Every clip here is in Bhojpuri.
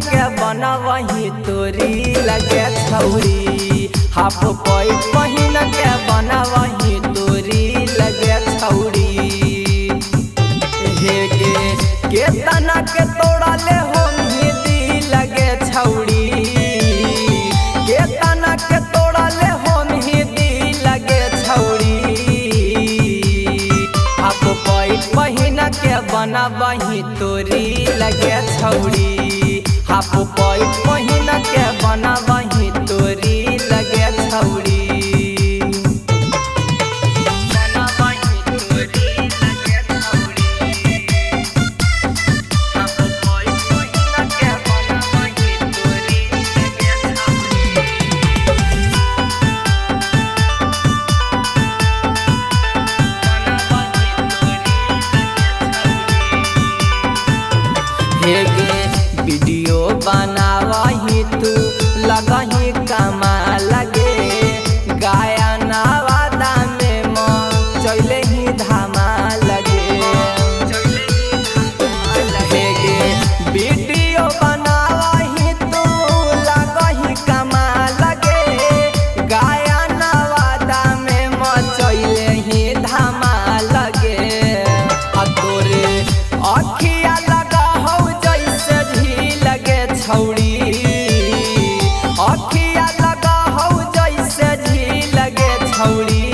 के बनवही तोरी लगे छौड़ी, हाफ पैंट पहिन के बनवही तोरी लगे छौड़ी। हे के तना के तोड़ा ले हो मेहंदी लगे छौड़ी, के तना के तोड़ा ले हो मेहंदी लगे छौड़ी। हाफ पैंट पहिन के बनवही तोरी लगे छौड़ी, हाफ पैंट पहिन के बनवही तोरी लगे छौड़ी। वीडियो बनावही तू लगही कमा लगे, गाया नवादा में चले ही धामा लगे। वीडियो बनावही तू लगही कमा लगे, गाया नवादा में चले ही धामा लगे। तोरे अखिया लगा हो जैसे झील लगे छौड़ी, अखिया लगा हो जैसे झील लगे छौड़ी।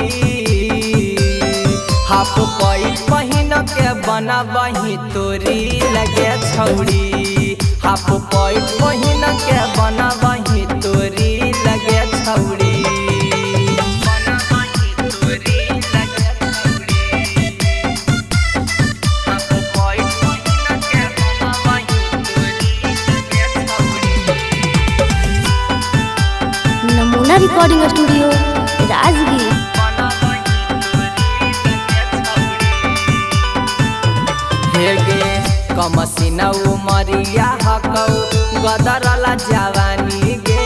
हाफ पैंट पहिन के बनवही तोरी लगे छौड़ी, हाफ पैंट पहिन के बनवही तोरी लगे छौड़ी। नमूना रिकॉर्डिंग स्टूडियो राजगीर। कमसिना उमरिया हकौ गदरला जवानी गे,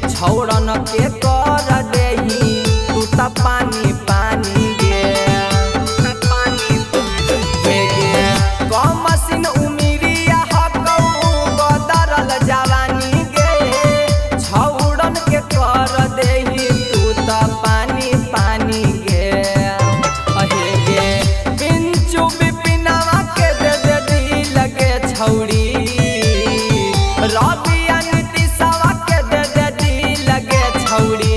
छौड़न के कर देही तू त पानी पानी गे। कमसिन उमरिया हकौ गदरल जवानी गे, छौड़न के कर देही तू त पानी पानी गे। गे पिंचू बिपिनवा के दे दे लगे छौड़ी, रबिया नीतीशवा के दे दे लगे छौड़ी।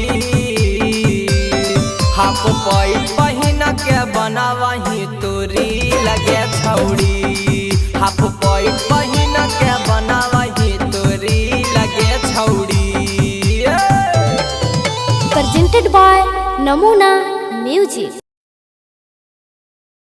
हाफ पैंट पहिन के बनवही तोरी लगे छौड़ी, हाफ पैंट पहिन के बनवही तोरी लगे छौड़ी। Presented by Namuna Music।